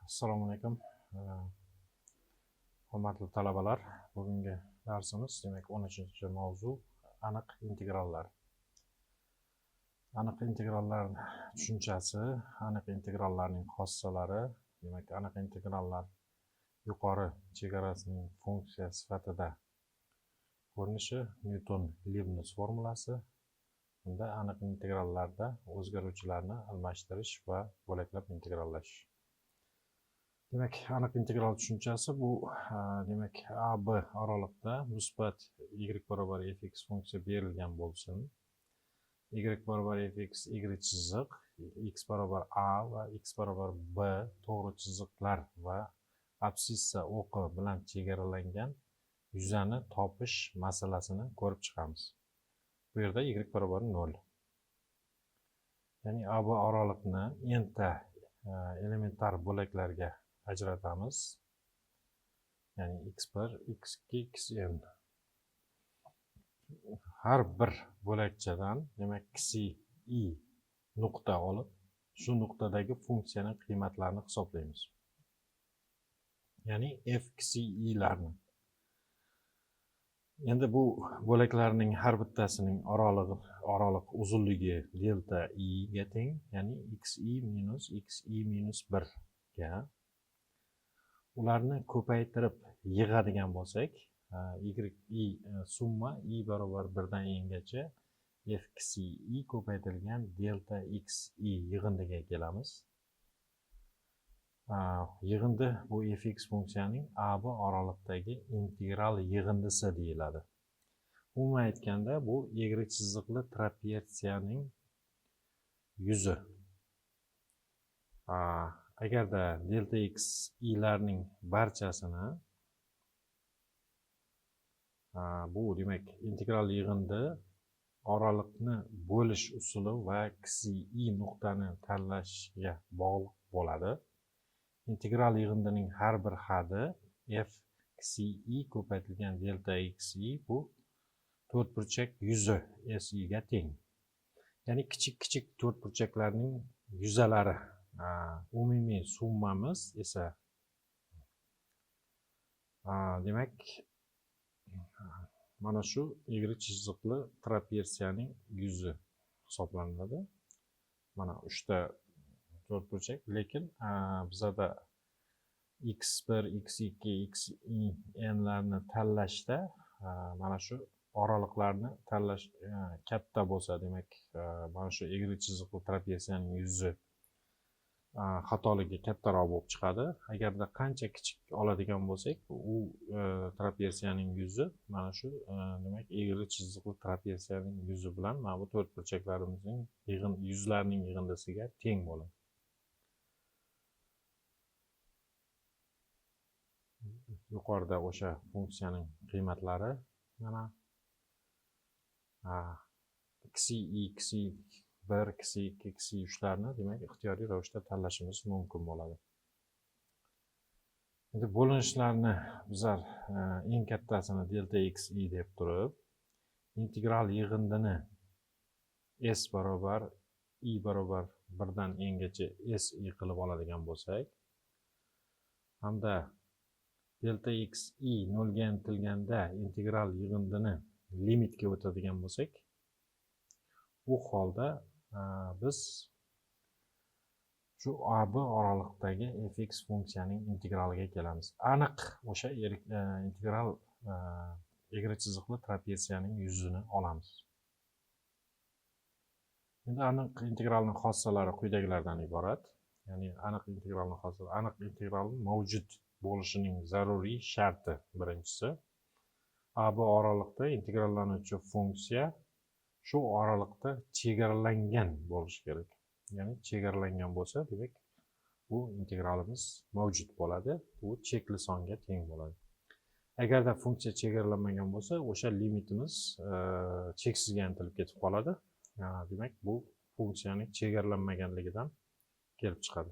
Assalomu alaykum. Hurmatli talabalar, bugungi darsimiz demak 13-mavzu aniq integrallar. Aniq integrallar tushunchasi, aniq integrallarning xossalari, demak aniq integrallar yuqori chegarasining funksiya sifatida ko'rinishi Newton-Leibniz formulasi. Bunda aniq integrallarda o'zgaruvchilarni almashtirish va bo'laklab integrallash. Demak, aniq integral tushunchasi bu demak AB oraliqda musbat y barobar fx funksiya berilgan bo'lsin. Y barobar fx y chiziq, x barobar a va x barobar b to'g'ri chiziqlar va absissa o'qi bilan chegaralangan yuzani topish masalasini ko'rib chiqamiz. Bu yerda y barobar 0. Ya'ni AB oraliqni enta elementar bo'laklarga ajratamiz. Ya'ni x1, x2, xn. Har bir bo'lakchadan demak xi nuqta olib, shu nuqtadagi funksiyaning qiymatlarini hisoblaymiz. Ya'ni f xilarni. Endi bu bo'laklarning har bittasining oraliq uzunligi delta i ga teng, ya'ni xi minus 1 ga. Ularni ko'paytirib yig'adigan bo'lsak, summa i barobar 1 dan n'gacha f xi ko'paytirilgan delta xi yig'indiga kelamiz. Yig'indi bu fx funksiyaning AB oraliqdagi integral yig'indisi deyiladi. Umuman aytganda bu y chiziqli trapetsiyaning yuzi. Agarda delta xilarning barchasini bu demak integral yig'indi oraliqni bo'lish usuli va xi nuqtani tanlashga bog'liq bo'ladi. Integral yig'indining har bir hadi f xi ko'paytirilgan delta xi bu to'rtburchak yuzi si ga teng. Ya'ni kichik to'rtburchaklarning yuzalari. Umumiy summamiz esa demak mana shu y chiziqli trapetsiyaning yuzi hisoblanadi. Mana 3 ta to'rtburchak, lekin bizada x1, x2, xn larni tanlashda mana shu oraliqlarni tanlash katta bo'lsa, demak mana shu y chiziqli trapetsiyaning yuzi xatoligi kattaroq bo'lib chiqadi. Agarda qancha kichik oladigan bo'lsak, u trapetsiyaning yuzi mana shu demak y chiziqli trapetsiyaning yuzi bilan mana bu to'rtburchaklarimizning yuzlarining yig'indisiga teng bo'ladi. Yuqorida o'sha funksiyaning qiymatlari mana xi1, xi2, xi3 larni demak ixtiyoriy ravishda tanlashimiz mumkin bo'ladi. Endi bo'linishlarni bizlar eng kattasini delta xi deb turib, integral yig'indini s barobar i barobar 1 dan n'gacha si qilib oladigan bo'lsak, hamda delta xi 0 ga intilganda integral yig'indini limitga o'tadigan bo'lsak, u holda biz shu AB oraliqdagi fx funksiyaning integraliga kelamiz. Aniq o'sha integral y chiziqli trapetsiyaning yuzini olamiz. Endi aniq integralning xossalari quyidagilardan iborat. Ya'ni aniq integralning xossalari, aniq integral mavjud bo'lishining zaruriy sharti birinchisi, AB oraliqda integrallanuvchi funksiya shu oraliqda chegaralangan bo'lishi kerak. Ya'ni chegaralangan bo'lsa, demak bu integralimiz mavjud bo'ladi. Bu chekli songa teng bo'ladi. Agarda funksiya chegaralanmagan bo'lsa, o'sha limitimiz cheksizga intilib ketib qoladi. Demak bu funksiyaning chegaralanmaganligidan kelib chiqadi.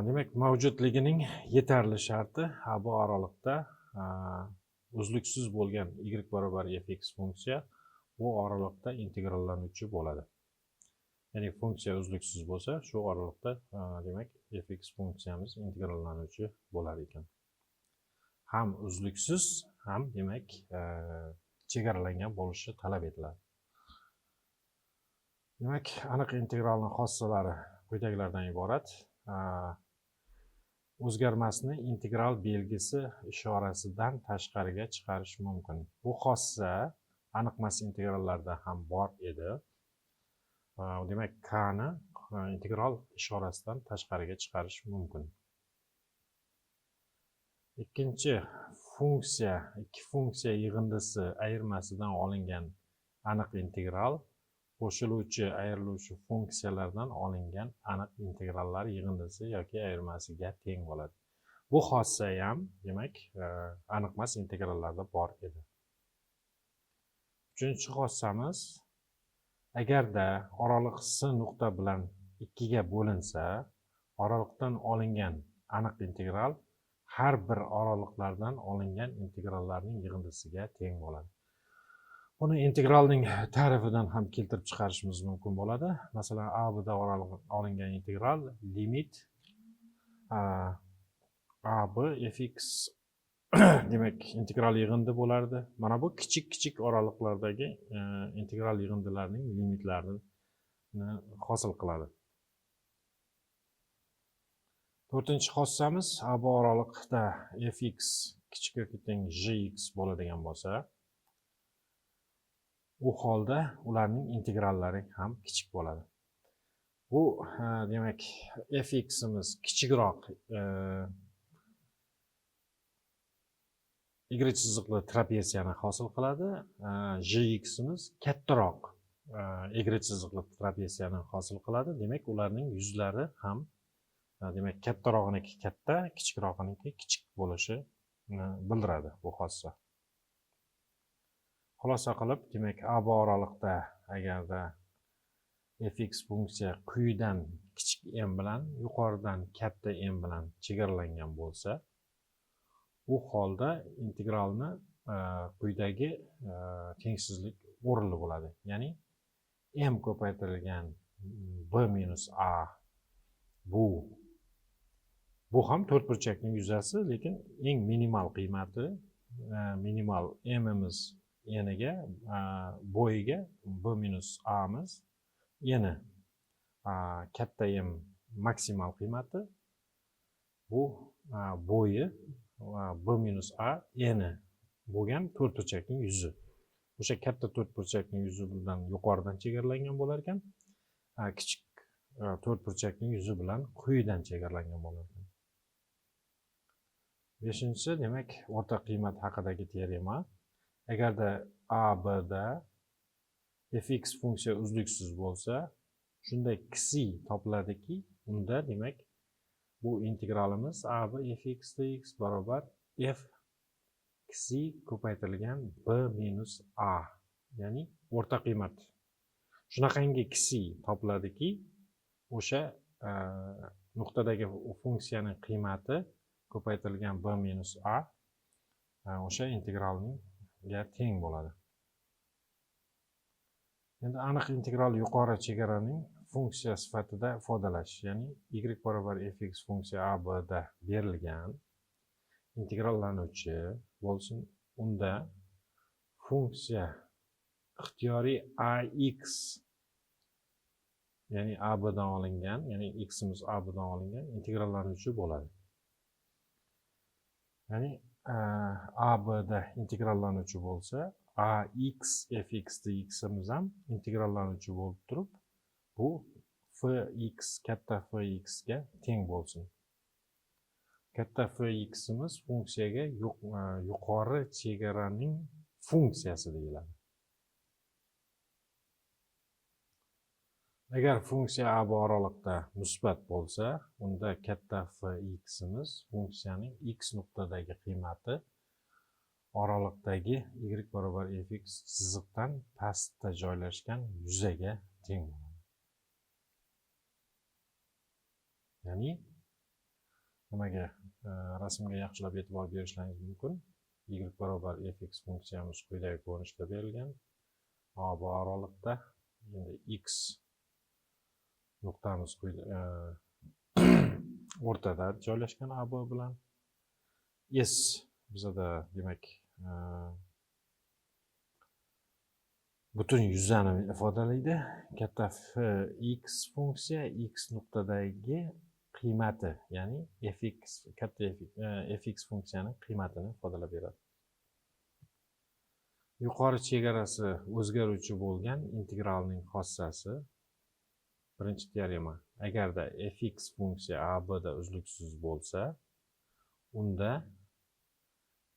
Demak mavjudligining yetarli sharti AB oraliqda uzluksiz bo'lgan y barobar fx funksiya bu oraliqda integrallanuvchi bo'ladi. ya'ni funksiya uzluksiz bo'lsa, shu oralikda demak fx funksiyamiz integrallanuvchi bo'lar ekan. Ham uzluksiz, ham demak chegaralangan bo'lishi talab etiladi. Demak, aniq integralning xossalari quyidagilardan iborat. O'zgarmasni integral belgisi ishorasidan tashqariga chiqarish mumkin. Bu xossa aniqmas integrallarda ham bor edi. Demak, k ni integral ishorasidan tashqariga chiqarish mumkin. Ikkinchi funksiya, ikki funksiya yig'indisi ayirmasidan olingan aniq integral qo'shiluvchi ayriluvchi funksiyalardan olingan aniq integrallar yig'indisi yoki ayirmasiga teng bo'ladi. Bu xossa ham demak aniqmas integrallarda bor edi. Uchinchi xossamiz, agarda oraliq s nuqta bilan 2 ga bo'linsa, oraliqdan olingan aniq integral har bir oraliqlardan olingan integrallarning yig'indisiga teng bo'ladi. Buni integralning ta'rifidan ham keltirib chiqarishimiz mumkin bo'ladi. Masalan, a b da olingan integral limit a b fx demak integral yig'indi bo'lardi. Mana bu kichik oraliqlardagi integral yig'indilarning limitlarini hosil qiladi. To'rtinchi xossamiz, a b oraliqda fx kichik yoki teng jx bo'ladigan bo'lsa, u holda ularning integrallari ham kichik bo'ladi. Bu demak fximiz kichikroq y chiziqli trapetsiyani hosil qiladi. Jximiz kattaroq y chiziqli trapetsiyani hosil qiladi. Demak, ularning yuzlari ham demak kattarog'iniki katta, kichikrog'iniki kichik bo'lishi bildiradi bu xossa. Xulosa qilib, demak, a b oraliqda agarda fx funksiya quyidan kichik m bilan, yuqoridan katta m bilan chegaralangan bo'lsa, u holda integralni quyidagi tengsizlik o'rinli bo'ladi. Ya'ni m ko'paytirilgan b minus a bu ham to'rtburchakning yuzasi, lekin eng minimal qiymati minimal m'imiz eniga, bo'yiga b minus a'miz eni katta m maksimal qiymati, bu bo'yi b minus a eni bo'lgan to'rtburchakning yuzi. O'sha katta to'rtburchakning yuzi bilan yuqoridan chegaralangan bo'lar ekan, kichik to'rtburchakning yuzi bilan quyidan chegaralangan bo'lar ekan. Beshinchisi, demak, o'rta qiymat haqidagi teorema. Agarda a b da fx funksiya uzluksiz bo'lsa, shunda xi topiladiki, unda demak bu integralimiz a b fx dx barobar f xi ko'paytirilgan b minus a, ya'ni o'rta qiymat. Shunaqangi xi topiladiki, o'sha nuqtadagi funksiyaning qiymati ko'paytirilgan b minus a o'sha integralga teng bo'ladi. Endi aniq integral yuqori chegaraning funksiya sifatida ifodalash, ya'ni y barobar fx funksiya a b da berilgan integrallanuvchi bo'lsin, unda funksiya ixtiyoriy ax, ya'ni a b dan olingan, ya'ni ximiz a b dan olingan integrallanuvchi bo'ladi. Ya'ni a b da integrallanuvchi bo'lsa, ax fx dximiz ham integrallanuvchi bo'lib turib, bu fx katta fx ga teng bo'lsin. Katta fximiz funksiyaga yuqori chegaraning funksiyasi deyiladi. Agar funksiya a b oraliqda musbat bo'lsa, unda katta fximiz funksiyaning x nuqtadagi qiymati oraliqdagi y barobar fx chiziqdan pastda joylashgan yuzaga teng bo'ladi. Ya'ni nimaga rasmga yaxshilab e'tibor berishlaringiz mumkin. Y barobar fx funksiyamiz quyidagi ko'rinishda berilgan. A b oraliqda endi x nuqtamiz o'rtada joylashgan AB bilan S bizada demak butun yuzani ifodalaydi. Katta X funksiya X nuqtadagi qiymati, ya'ni fx katta fx funksiyaning qiymatini ifodalab beradi. Yuqori chegarasi o'zgaruvchi bo'lgan integralning xossasi. Birinchi teorema. Agarda fx funksiya AB da uzluksiz bo'lsa, unda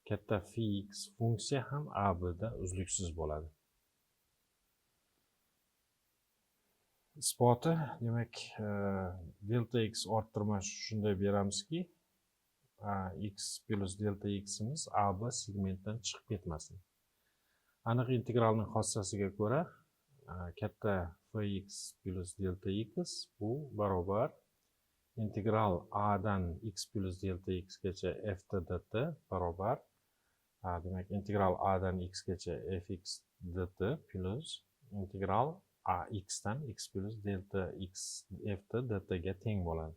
katta fx funksiya ham AB da uzluksiz bo'ladi. Isboti, demak, delta x orttirma shunday beramizki, x plus delta x'imiz AB segmentdan chiqib ketmasin. Aniq integralning xossasiga ko'ra, katta fx plus delta x bu barobar integral a dan x plus delta x gacha f dt barobar, demak, integral a dan x gacha fx dt plus integral a x dan x plus delta x f dt ga teng bo'ladi.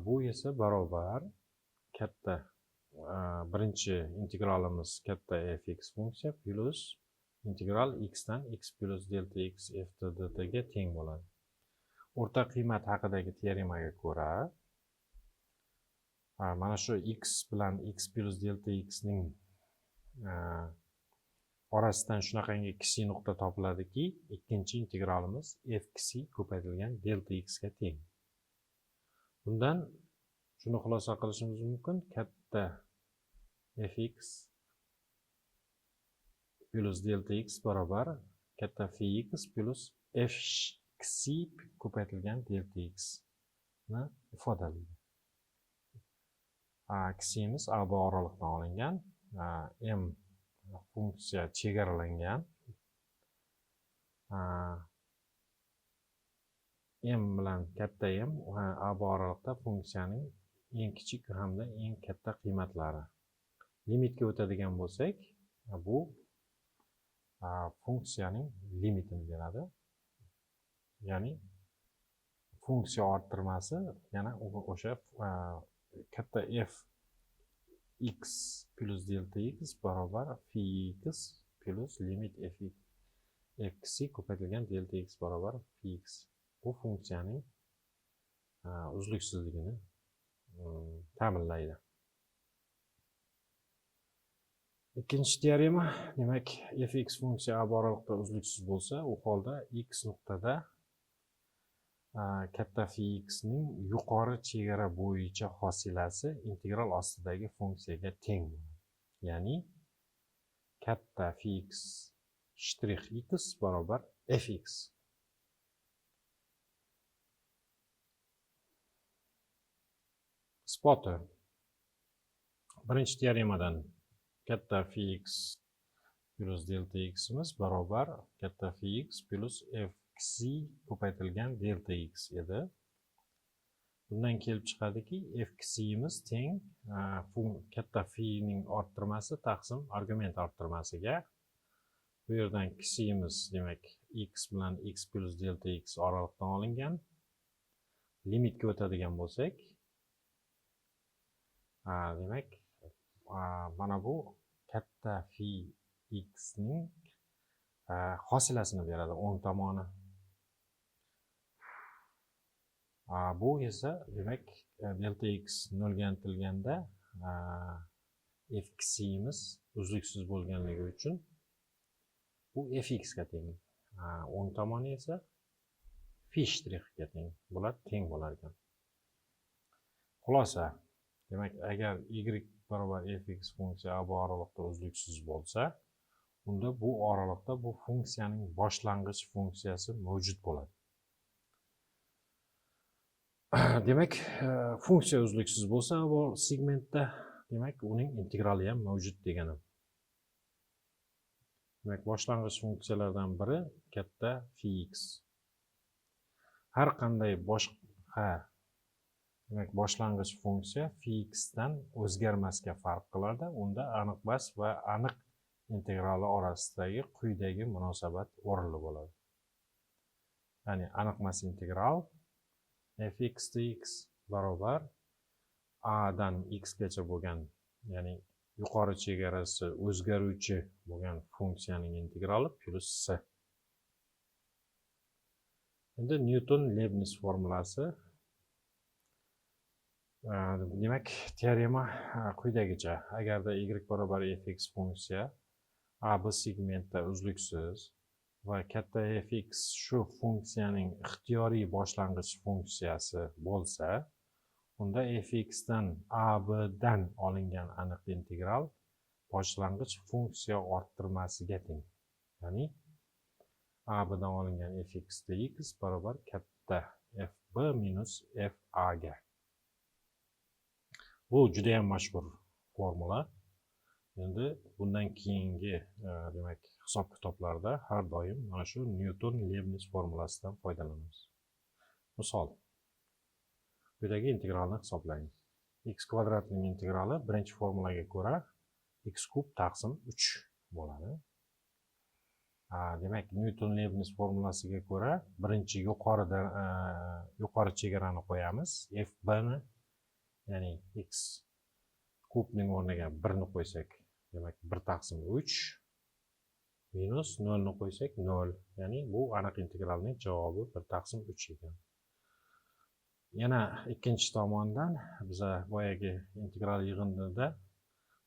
Bu esa barobar katta birinchi integralimiz katta fx funksiya plus integral x dan x plus delta x f dt ga teng bo'ladi. O'rta qiymat haqidagi teoremaga ko'ra, mana shu x bilan x plus delta x ning orasidan shunaqangi kichik nuqta topiladiki, ikkinchi integralimiz f kichik ko'paytirilgan delta x ga teng. Bundan shuni xulosa qilishimiz mumkin: katta fx plus delta x barobar katta fx plus f kichik ko'paytirilgan delta x ni ifodalaydi. Kichigimiz AB oraliqdan olingan, m funksiya chegaralangan, m bilan katta m AB oraliqda funksiyaning eng kichik hamda eng katta qiymatlari. Limitga o'tadigan bo'lsak, bu funksiyaning limitini beradi. Ya'ni funksiya orttirmasi yana o'sha katta f x plus delta x barobar fx plus limit f x ko'paytirilgan delta x barobar fx. Bu funksiyaning uzluksizligini ta'minlaydi. Ikkinchi teorema, demak, fx funksiya AB oraliqda uzluksiz bo'lsa, u holda x nuqtada katta fx ning yuqori chegara bo'yicha hosilasi integral ostidagi funksiyaga teng bo'ladi. Ya'ni katta fx shtrix x barobar fx. Isboti. Birinchi teoremadan katta fx plus delta x'imiz barobar katta fx plus f kichik ko'paytirilgan delta x edi. Bundan kelib chiqadiki, f kichigimiz teng katta fi ning orttirmasi taqsim argument orttirmasiga. Bu yerdan kichigimiz, demak, x bilan x plus delta x oraliqdan olingan. Limitga o'tadigan bo'lsak, demak, mana bu katta fi x ning hosilasini beradi, o'ng tomoni. Bu esa, demak, delta x nolga intilganda f kichigimiz uzluksiz bo'lganligi uchun bu fx ga teng. O'ng tomoni esa fi shtrixga teng. Bular teng bo'lar ekan. Xulosa, demak, agar y barobar fx funksiya AB oraliqda uzluksiz bo'lsa, unda bu oraliqda bu funksiyaning boshlang'ich funksiyasi mavjud bo'ladi. Demak, funksiya uzluksiz bo'lsa, bu segmentda, demak, uning integrali ham mavjud deganim. Demak, boshlang'ich funksiyalardan biri katta fx. Har qanday boshqa, demak, boshlang'ich funksiya fx dan o'zgarmasga farq qiladi. Unda aniq bas va aniq integrali orasidagi quyidagi munosabat o'rinli bo'ladi. ya'ni aniqmas integral fx dx barobar a dan x gacha bo'lgan, ya'ni yuqori chegarasi o'zgaruvchi bo'lgan funksiyaning integrali plus c. Endi Newton-Leibniz formulasi. Demak, teorema quyidagicha: agarda y barobar fx funksiya AB segmentda uzluksiz va katta fx shu funksiyaning ixtiyoriy boshlang'ich funksiyasi bo'lsa, unda fx dan AB dan olingan aniq integral boshlang'ich funksiya orttirmasiga teng. Ya'ni AB dan olingan fx dx barobar katta fb minus fa ga. Bu juda ham mashhur formula. Endi bundan keyingi demak hisob-kitoblarda har doim mana shu Newton-Leibniz formulasidan foydalanamiz. Misol, quyidagi integralni hisoblang. X kvadratning integrali birinchi formulaga ko'ra x kub taqsim 3 bo'ladi. Demak, Newton-Leibniz formulasiga ko'ra birinchi yuqori chegarani qo'yamiz. fb ni, ya'ni x kubning o'rniga 1 ni qo'ysak, demak 1 taqsim 3 minus 0 ni qo'ysak 0. Ya'ni bu aniq integralning javobi 1 taqsim 3 ekan. Yana ikkinchi tomondan biza boyagi integral yig'inida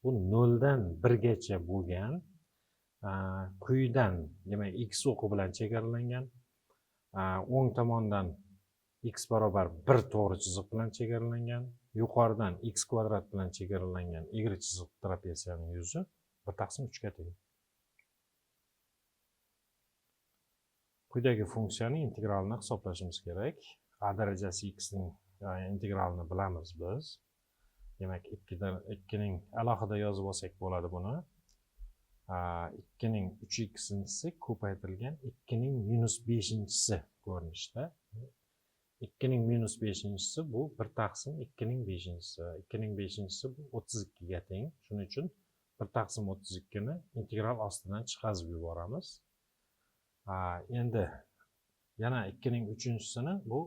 bu 0 dan 1 gacha bo'lgan quyidan, demak x o'qi bilan chegaralangan, o'ng tomondan x barobar 1 to'g'ri chiziq bilan chegaralangan, yuqoridan x kvadrat bilan chegaralangan y chiziq trapesiyaning yuzi 1 taqsim 3 ga teng. Quyidagi funksiyaning integralini hisoblashimiz kerak. A darajasi x ning integralini bilamiz biz. Demak, 2 ning alohida yozib olsak bo'ladi buni. 2 ning 3x'si ko'paytirilgan 2 ning minus 5'si ko'rinishda. 2 ning minus 5'si bu 1 taqsim 2 ning 5'si. 2 ning 5'si bu 32 ga teng. Shuning uchun 1 taqsim 32 ni integral ostidan chiqazib yuboramiz. Endi yana 2 ning 3'sini bu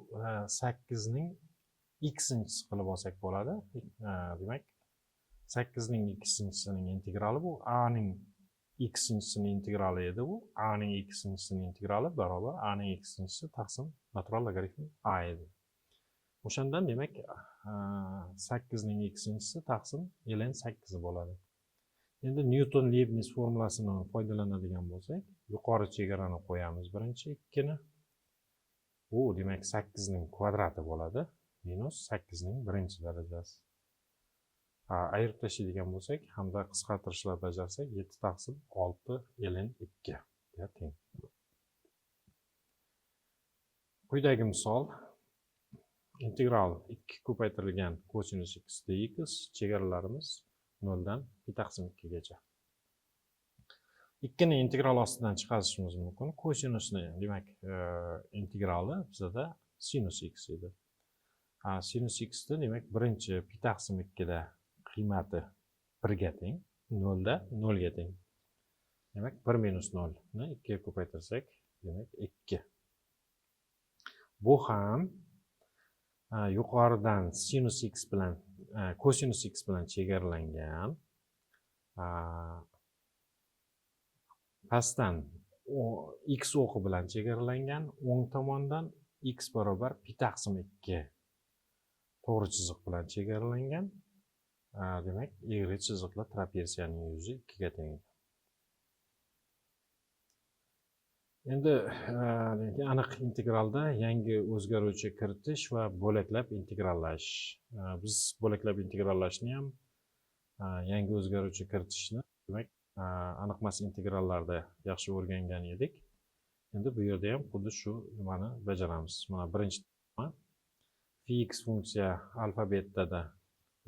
8 ning x'inchisi qilib olsak bo'ladi. Demak, 8 ning x'inchisining integrali bu a ning x'inchisining integrali edi. Bu a ning x'inchisining integrali barobar a ning x'inchisi taqsim natural logaritm a edi. O'shandan demak 8 ning x'inchisi taqsim ln 8 bo'ladi. Endi Newton-Leibniz formulasidan foydalanadigan bo'lsak, yuqori chegarani qo'yamiz birinchi 2 ni. Bu demak 8 ning kvadrati bo'ladi minus 8 ning birinchi darajasi. Ayirib tashlaydigan bo'lsak hamda qisqartirishlar bajarsak 7 taqsim 6 ln 2 ga teng. Quyidagi misol: integral 2 ko'paytirilgan kosinus x dx, chegaralarimiz 0 dan 1 taqsim 2 gacha. 2 ni integral ostidan chiqarishimiz mumkin. Kosinusni demak integrali bizda sinus x edi. Sinus x ni demak birinchi 1 taqsim 2 da qiymati 1 ga teng, 0 da 0 ga teng. Demak 1 minus 0 ni 2 ga ko'paytirsak, demak 2. Bu ham yuqoridan sinus x bilan kosinus x bilan chegaralangan, pastdan x o'qi bilan chegaralangan, o'ng tomondan x barobar 1 taqsim 2 to'g'ri chiziq bilan chegaralangan. Demak, y chiziqli trapesiyaning yuzi 2 ga teng. Endi aniq integralda yangi o'zgaruvchi kiritish va bo'laklab integrallash. Biz bo'laklab integrallashni ham yangi o'zgaruvchi kiritishni demak aniqmas integrallarda yaxshi o'rgangan edik. Endi bu yerda ham xuddi shu nimani bajaramiz. Mana birinchi phi x funksiya alfabetida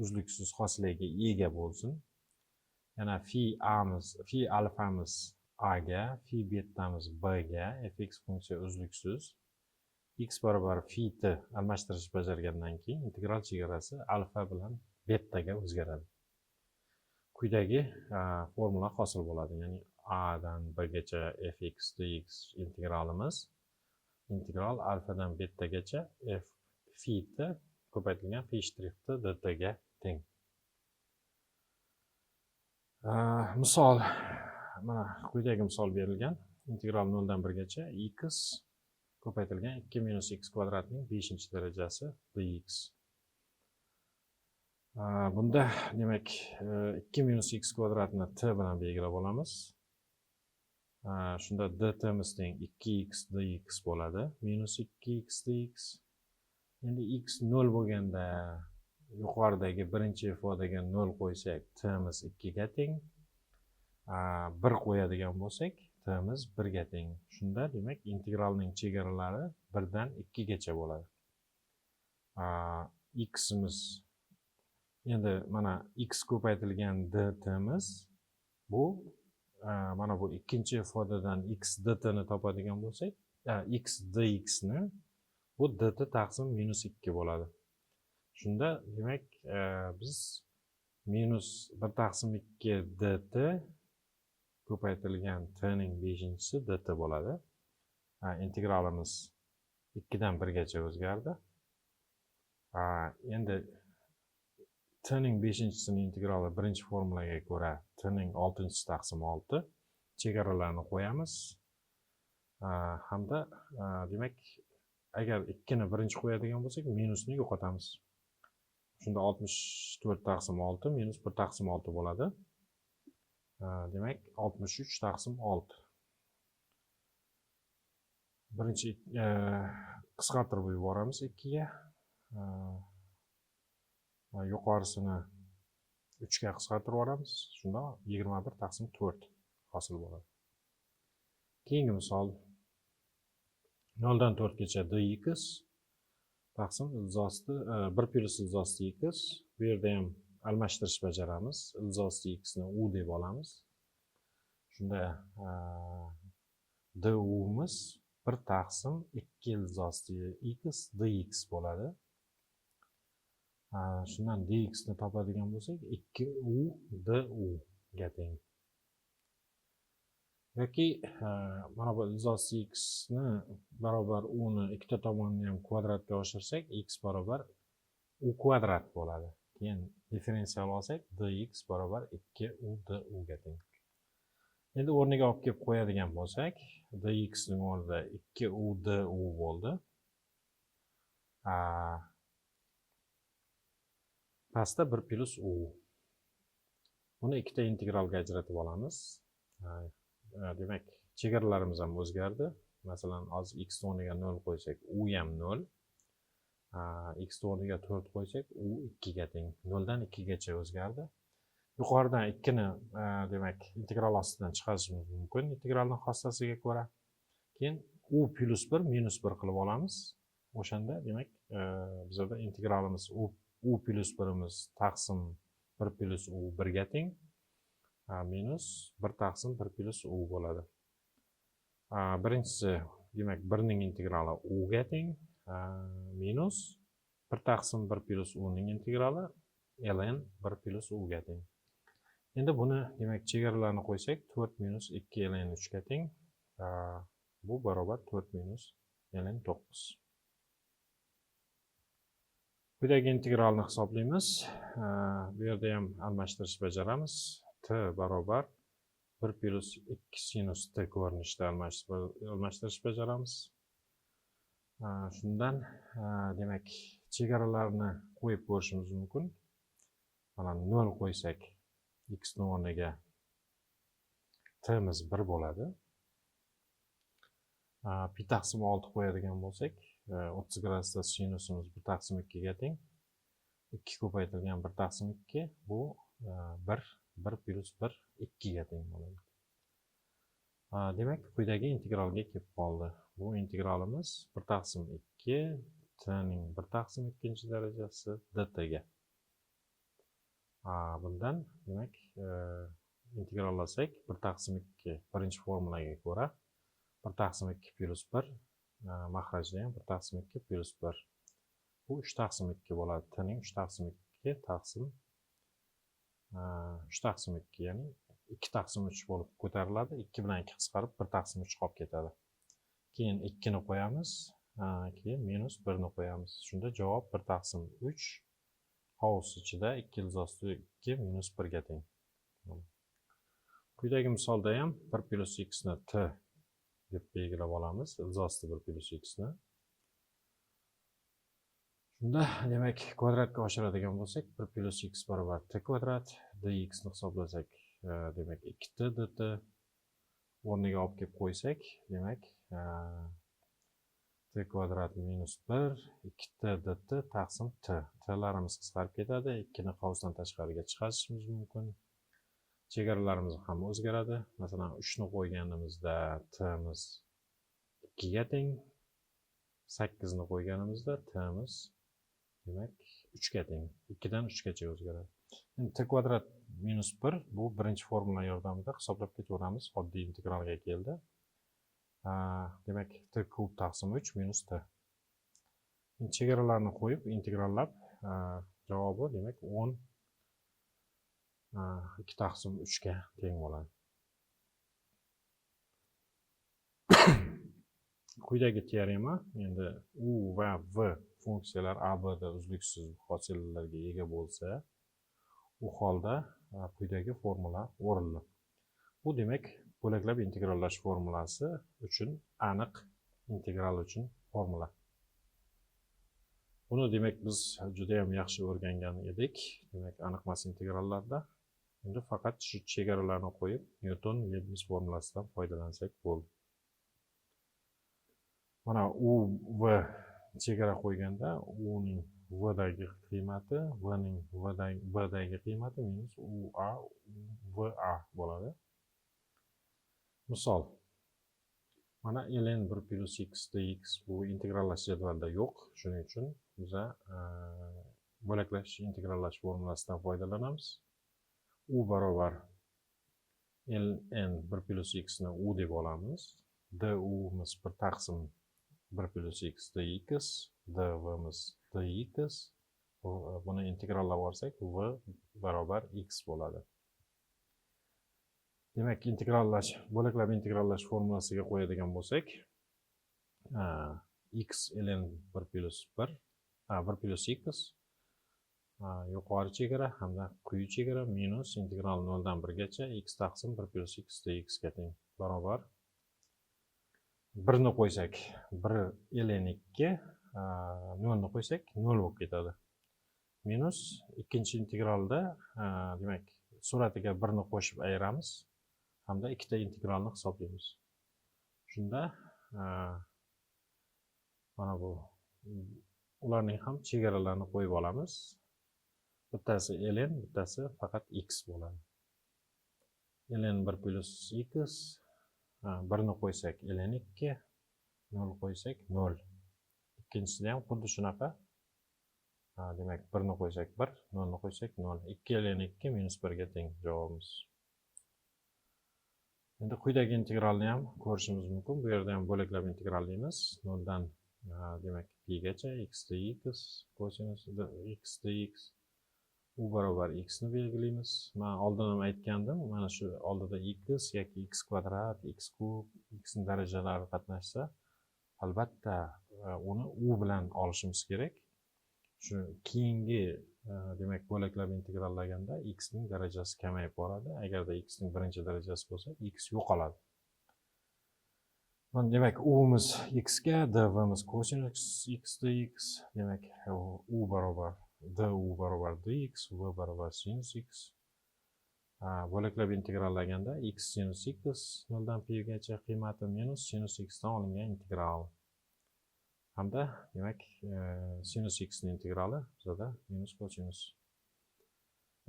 uzluksiz hosilaga ega bo'lsin. Yana phi alfamiz a ga, phi betamiz b ga, fx funksiya uzluksiz. X barobar phi t almashtirish bajargandan keyin integral chegarasi alfa bilan betaga o'zgaradi. Quyidagi formula hosil bo'ladi. Ya'ni a dan b gacha fx dx integralimiz integral alfadan betagacha f phi t ko'paytirilgan phi shtrix t dt ga teng. Misol, mana quyidagi misol berilgan. Integral 0 dan 1 gacha x ko'paytirilgan 2 minus x kvadratning 5-darajasi dx. Bunda demak 2 minus x kvadratni t bilan belgilab olamiz. Shunda dtimiz teng 2x dx bo'ladi. Minus 2x dx. Endi x 0 bo'lganda yuqoridagi birinchi ifodaga 0 qo'ysak, t'miz 2 ga teng. 1 qo'yadigan bo'lsak, t'miz 1 ga teng. Shunda demak integralning chegaralari 1 dan 2 gacha bo'ladi. X'imiz endi mana x ko'paytirilgan dt'miz bu mana bu ikkinchi ifodadan x dt ni topadigan bo'lsak, x dx ni bu dt taqsim minus 2 bo'ladi. Shunda demak biz minus 1 taqsim 2 dt ko'paytirilgan t'ning 5-chisi dt bo'ladi. Integralimiz 2 dan 1 gacha o'zgardi. Endi t'ning 5-chisining integrali birinchi formulaga ko'ra t'ning 6-chisi taqsim 6 chegaralarni qo'yamiz. Hamda demak agar 2 ni birinchi qo'yadigan bo'lsak, minusni yo'qotamiz. Shunda 64 taqsim 6 minus 1 taqsim 6 bo'ladi. Demak 63 taqsim 6. Birinchi qisqartirib yuboramiz 2 ga. Yuqorisini 3 ga qisqartirib yuboramiz. Shunda 21 taqsim 4 hosil bo'ladi. Keyingi misol 0 dan 4 gacha dx taqsim ilzosti 1 plus ilzosti x. Bu yerda ham almashtirish bajaramiz. Ilzosti x ni u deb olamiz. Shunda du miz 1 taqsim 2 ilzosti x dx bo'ladi. Shundan dx ni topadigan bo'lsak, 2u du ga teng. Yoki mana bu ilzosti x ni barobar u ni ikkita tomonini ham kvadratga oshirsak, x barobar u kvadrat bo'ladi. Keyin differensial olsak, dx barobar 2u du ga teng. Endi o'rniga olib kelib qo'yadigan bo'lsak, dx ning o'rnida 2u du bo'ldi. Pastda 1 plus u. Buni ikkita integralga ajratib olamiz. Demak, chegaralarimiz ham o'zgardi. Masalan, hozir x o'rniga 0 qo'ysak, u ham 0. X o'rniga 4 qo'ysak, u 2 ga teng. 0 dan 2 gacha o'zgardi. Yuqoridan 2 ni demak, integral ostidan chiqarishimiz mumkin, integralning xossasiga ko'ra. Keyin u plus 1 minus 1 qilib olamiz. O'shanda demak, bizda integralimiz u plus 1imiz taqsim 1 plus u 1 ga teng. Minus 1 taqsim 1 plus u bo'ladi. Birinchisi demak 1 ning integrali u ga teng. Minus 1 taqsim 1 plus u ning integrali ln 1 plus u ga teng. Endi buni demak chegaralarni qo'ysak, 4 minus 2 ln 3 ga teng. Bu barobar 4 minus ln 9. Quyidagi integralni hisoblaymiz. Bu yerda ham almashtirish bajaramiz. T barobar 1 plus 2 sinus t ko'rinishida almashtirish bajaramiz. Shundan demak chegaralarni qo'yib ko'rishimiz mumkin. Mana 0 qo'ysak, x ning o'rniga t'miz 1 bo'ladi. Pi taqsim 6 qo'yadigan bo'lsak, 30 gradusda sinusimiz 1 taqsim 2 ga teng. 2 ko'paytirilgan 1 taqsim 2 bu 1 plus 1 2 ga teng bo'ladi. Demak, quyidagi integralga kelib qoldi. Bu integralimiz 1 taqsim 2 t'ning 1 taqsim 2-darajasi dt ga. Bundan demak integrallasak 1 taqsim 2 birinchi formulaga ko'ra 1 taqsim 2 plus 1 mahrajda ham 1 taqsim 2 plus 1. Bu 3 taqsim 2 bo'ladi. T'ning 3 taqsim 2 taqsim 3 taqsim 2, ya'ni 2 taqsim 3 bo'lib ko'tariladi. 2 bilan 2 qisqarib 1 taqsim 3 qolib ketadi. keyin 2 ni qo'yamiz, keyin minus 1 ni qo'yamiz. Shunda javob 1/3 qovus ichida 2 ilzosti 2 minus 1 ga teng. Quyidagi misolda ham 1 plus x ni t deb belgilab olamiz, ilzosti 1 plus x ni. Shunda demak kvadratga oshiradigan bo'lsak 1 plus x barobar t kvadrat, dx ni hisoblasak demak 2t dt o'rniga olib kelib qo'ysak, demak t kvadrat minus 1 2t dt taqsim t. T'larimiz qisqarib ketadi, 2 ni qovusdan tashqariga chiqarishimiz mumkin. Chegaralarimiz ham o'zgaradi. Masalan 3 ni qo'yganimizda t'miz 2 ga teng, 8 ni qo'yganimizda t'miz demak 3 ga teng. 2 dan 3 gacha o'zgaradi. Endi t kvadrat minus 1 bu birinchi formula yordamida hisoblab ketaveramiz. Oddiy integralga keldi. Demak t kub taqsim 3 minus t. Chegaralarni qo'yib integrallab javobi demak 10 2 taqsim 3 ga teng bo'ladi. Quyidagi teorema endi u va v funksiyalar a b da uzluksiz hosilalarga ega bo'lsa, u holda quyidagi formula o'rinli. Bu demak bo'laklab integrallash formulasi uchun aniq integral uchun formula. Buni demak biz juda ham yaxshi o'rgangan edik, demak aniqmas integrallarda. Endi faqat shu chegaralarni qo'yib Newton-Leibniz formulasidan foydalansak bo'ldi. Mana u v chegara qo'yganda u ning v dagi qiymati, v ning b dagi qiymati minus u a v a bo'ladi. Misol. Mana ln 1 plus x dx bu integrallash jadvalida yo'q. Shuning uchun biz bo'laklash integrallash formulasidan foydalanamiz. U barobar ln 1 plus x ni u deb olamiz. Du miz 1 taqsim 1 plus x dx, dvmiz dx. Buni integrallab olsak, v barobar x bo'ladi. Demak, bo'laklab integrallash formulasiga qo'yadigan bo'lsak, x ln 1 plus 1 plus x yuqori chegara hamda quyi chegara minus integral 0 dan 1 gacha x taqsim 1 plus x dx ga teng barobar 1 ni qo'ysak 1 ln 2, 0 ni qo'ysak 0 bo'lib ketadi. Minus ikkinchi integralda demak suratiga 1 ni qo'shib ayiramiz hamda ikkita integralni hisoblaymiz. Shunda mana bu ularning ham chegaralarini qo'yib olamiz. Bittasi ln, bittasi faqat x bo'ladi. ln 1 plus x, 1 ni qo'ysak ln 2, 0 qo'ysak 0. Ikkinchisida ham xuddi shunaqa. Demak 1 ni qo'ysak 1, 0 ni qo'ysak 0. 2 ln 2 minus 1 ga teng javobimiz. Endi quyidagi integralni ham ko'rishimiz mumkin. Bu yerda ham bo'laklab integrallaymiz. 0 dan demak pi gacha x dx kosinus x dx u barobar x ni belgilaymiz. Men oldin ham aytgandim, mana shu oldida x yoki x kvadrat, x kub, x ning darajalari qatnashsa, albatta uni u bilan olishimiz kerak. Shu keyingi demak bo'laklab integrallaganda x ning darajasi kamayib boradi. Agarda x ning birinchi darajasi bo'lsa, x yo'qoladi. Demak, u'miz x ga, dvmiz kosinus x dx, demak u barobar du barobar dx, v barobar sinus x. Bo'laklab integrallaganda x sinus x 0 dan pi gacha qiymati minus sinus x dan olingan integral. Hamda demak sinus x ning integrali bizda minus kosinus.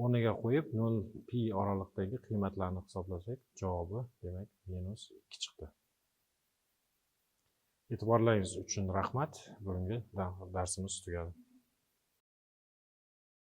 O'rniga qo'yib 0 pi oraliqdagi qiymatlarni hisoblasak, javobi demak minus 2 chiqdi. E'tiborlaringiz uchun rahmat. Bugungi darsimiz tugadi.